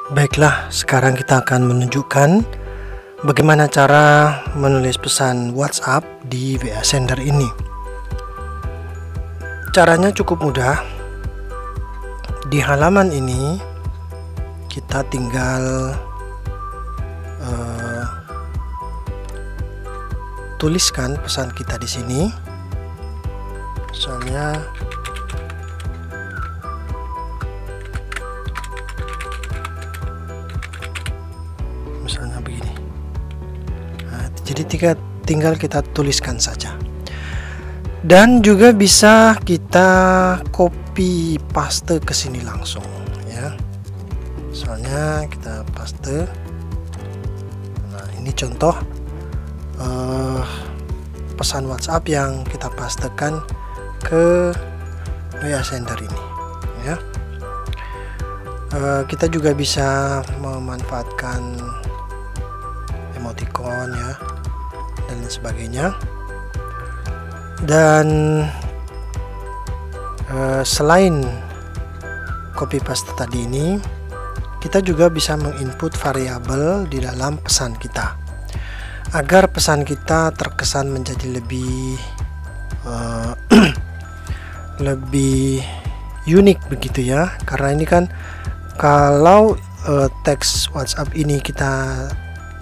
Baiklah, sekarang kita akan menunjukkan bagaimana cara menulis pesan WhatsApp di WA Sender ini. Caranya cukup mudah. Di halaman ini kita tinggal tuliskan pesan kita di sini. Misalnya begini. Jadi tinggal kita tuliskan saja. Dan juga bisa kita copy paste ke sini langsung ya. Misalnya kita paste. Nah, ini contoh pesan WhatsApp yang kita pastekan ke WA Sender ini ya. Kita juga bisa memanfaatkan emoticon ya dan lain sebagainya. Dan selain copy paste tadi ini, kita juga bisa menginput variabel di dalam pesan kita agar pesan kita terkesan menjadi lebih lebih unik begitu ya. Karena ini kan kalau teks WhatsApp ini kita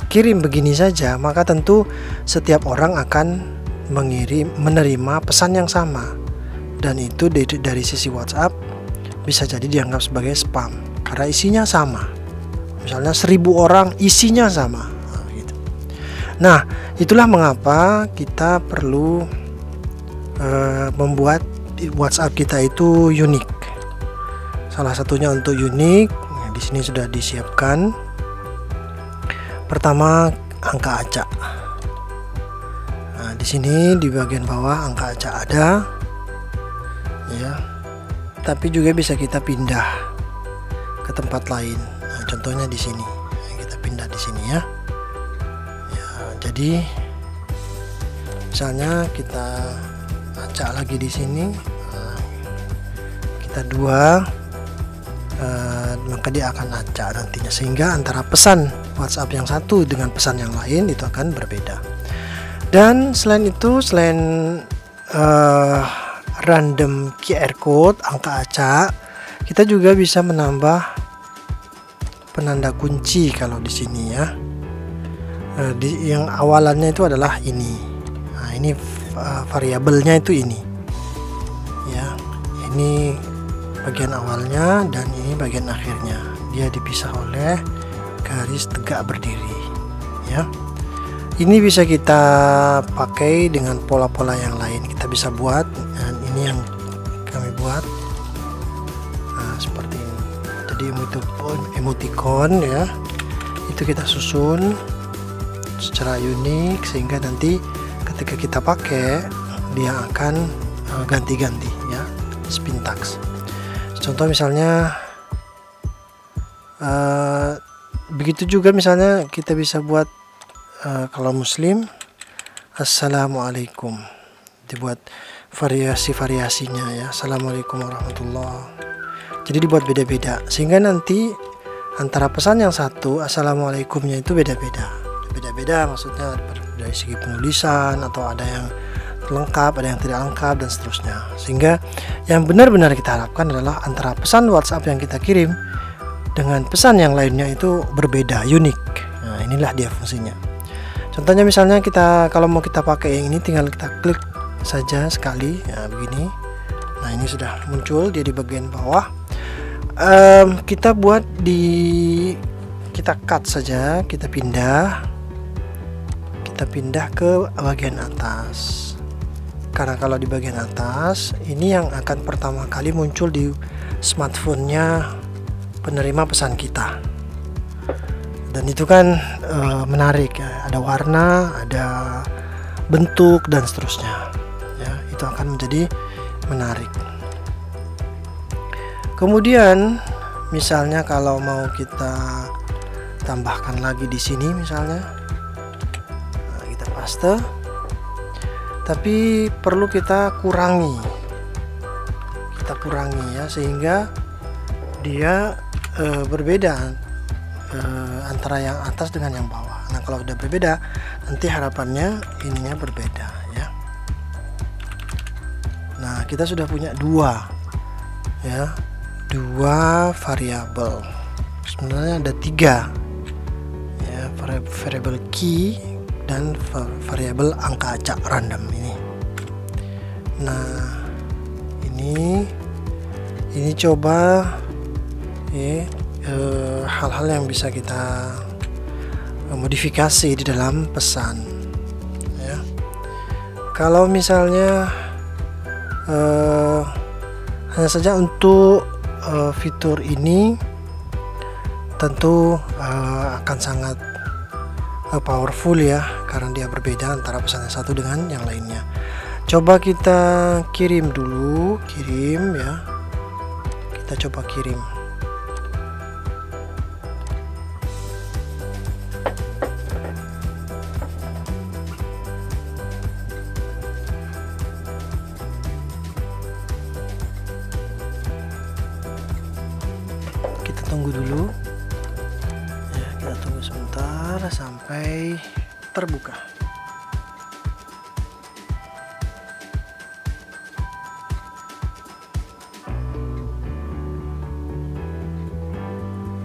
kirim begini saja, maka tentu setiap orang akan menerima pesan yang sama, dan itu dari sisi WhatsApp bisa jadi dianggap sebagai spam karena isinya sama. Misalnya 1000 orang isinya sama gitu. Nah, itulah mengapa kita perlu membuat WhatsApp kita itu unik. Salah satunya untuk unik, di sini sudah disiapkan. Pertama, angka acak. Nah, di sini di bagian bawah angka acak ada, ya. Tapi juga bisa kita pindah ke tempat lain. Nah, contohnya di sini, kita pindah di sini ya. Ya, jadi misalnya kita acak lagi di sini, kita 2. Maka dia akan acak nantinya, sehingga antara pesan WhatsApp yang satu dengan pesan yang lain itu akan berbeda. Dan selain itu, selain random QR code, angka acak, kita juga bisa menambah penanda kunci kalau di sini ya. Yang awalannya itu adalah ini. Nah, ini variabelnya itu ini. Ya, ini bagian awalnya dan ini bagian akhirnya. Dia dipisah oleh garis tegak berdiri ya. Ini bisa kita pakai dengan pola-pola yang lain. Kita bisa buat, dan ini yang kami buat. Nah, seperti ini. Jadi emoticon ya, itu kita susun secara unik sehingga nanti ketika kita pakai dia akan ganti-ganti ya, spintax. Contoh misalnya begitu juga misalnya kita bisa buat kalau muslim assalamualaikum, dibuat variasinya ya, assalamualaikum warahmatullah. Jadi dibuat beda-beda sehingga nanti antara pesan yang satu assalamualaikumnya itu beda-beda maksudnya dari segi penulisan, atau ada yang lengkap, ada yang tidak lengkap, dan seterusnya. Sehingga yang benar-benar kita harapkan adalah antara pesan WhatsApp yang kita kirim dengan pesan yang lainnya itu berbeda, unik. Nah, inilah dia fungsinya. Contohnya misalnya kalau mau kita pakai yang ini, tinggal kita klik saja sekali ya, begini. Nah, ini sudah muncul dia di bagian bawah. Kita cut saja, kita pindah ke bagian atas. Karena kalau di bagian atas ini yang akan pertama kali muncul di smartphone-nya penerima pesan kita. Dan itu kan menarik ya, ada warna, ada bentuk, dan seterusnya ya, itu akan menjadi menarik. Kemudian misalnya kalau mau kita tambahkan lagi di sini misalnya, kita paste, tapi perlu kita kurangi ya, sehingga dia berbeda antara yang atas dengan yang bawah. Nah kalau udah berbeda, nanti harapannya ininya berbeda ya. Nah kita sudah punya dua variabel. Sebenarnya ada tiga ya, variabel key dan variabel angka acak random ini. Nah ini coba hal-hal yang bisa kita modifikasi di dalam pesan ya. Kalau misalnya hanya saja untuk fitur ini tentu akan sangat powerful ya, karena dia berbeda antara pesan yang satu dengan yang lainnya. Coba kita kirim dulu, ya, kita coba kirim. Kita tunggu dulu ya, kita tunggu sebentar sampai terbuka.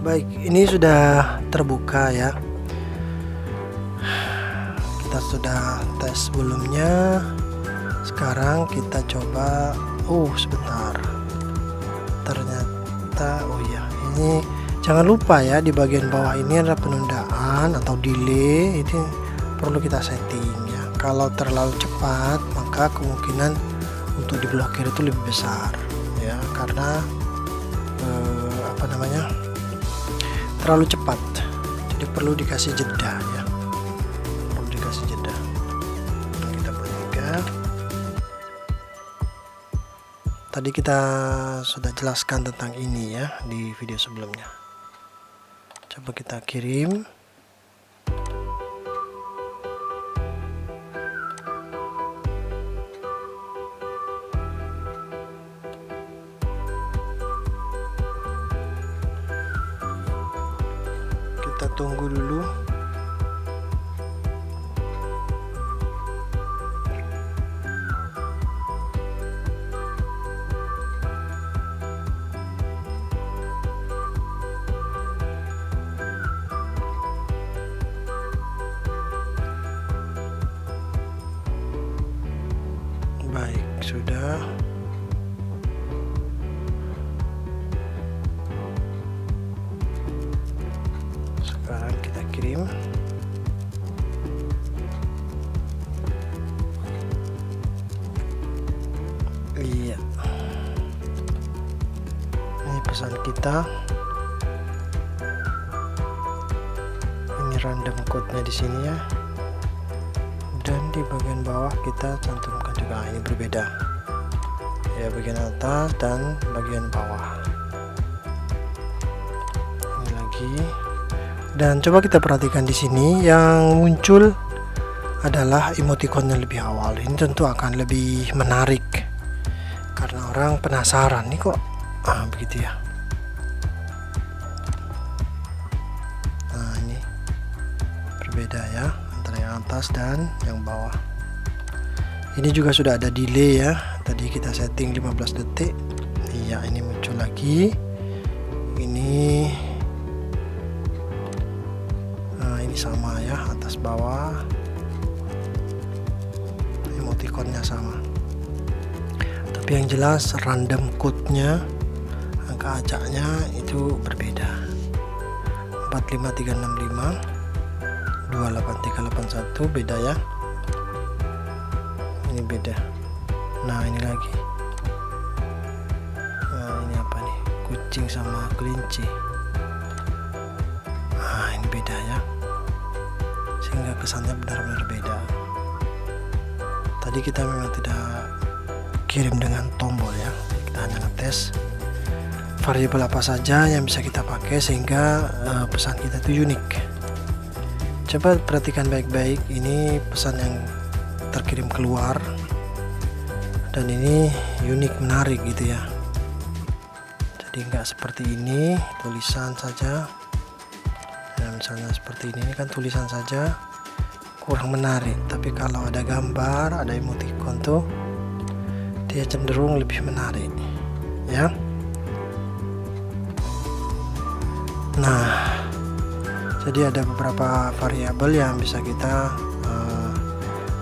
Baik, ini sudah terbuka ya. Kita sudah tes sebelumnya. Sekarang kita coba. Sebentar. Ternyata ya, ini jangan lupa ya, di bagian bawah ini ada penundaan atau delay. Itu perlu kita setting ya. Kalau terlalu cepat, maka kemungkinan untuk diblokir itu lebih besar ya, karena terlalu cepat. Jadi perlu dikasih jeda ya, perlu dikasih jeda. Nah, kita perhatikan. Tadi kita sudah jelaskan tentang ini ya di video sebelumnya. Coba kita kirim. Kita tunggu dulu. Baik, sudah. Sekarang kita kirim. Iya. Ini pesan kita. Ini random code-nya di sini ya. Dan di bagian bawah kita cantumkan juga. Ini berbeda ya, bagian atas dan bagian bawah. Ini lagi. Dan coba kita perhatikan di sini yang muncul adalah emoticon yang lebih awal. Ini tentu akan lebih menarik karena orang penasaran nih kok begitu ya. Nah ini berbeda ya antara yang atas dan yang bawah. Ini juga sudah ada delay ya. Tadi kita setting 15 detik. Iya, ini muncul lagi. Ini sama ya, atas bawah. Emoticonnya sama. Tapi yang jelas random code-nya, angka acaknya itu berbeda. 45365 28381 beda ya. Ini beda. Nah ini lagi. Nah ini apa nih? Kucing sama kelinci. Nah ini beda ya. Sehingga kesannya benar-benar beda. Tadi kita memang tidak kirim dengan tombol ya. Kita hanya ngetes variabel apa saja yang bisa kita pakai sehingga pesan kita itu unik. Coba perhatikan baik-baik. Ini pesan yang terkirim keluar dan ini unik, menarik gitu ya. Jadi nggak seperti ini tulisan saja, misalnya seperti ini kan tulisan saja kurang menarik, tapi kalau ada gambar, ada emoticon tuh dia cenderung lebih menarik ya. Nah, jadi ada beberapa variabel yang bisa kita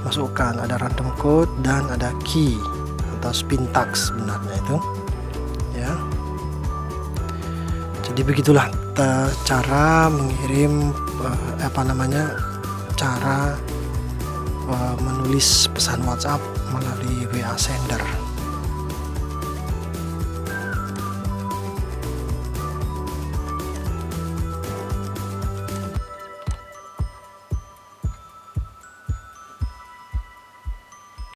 masukkan, ada random code dan ada key atau syntax sebenarnya itu ya. Jadi begitulah cara mengirim cara menulis pesan WhatsApp melalui WA Sender.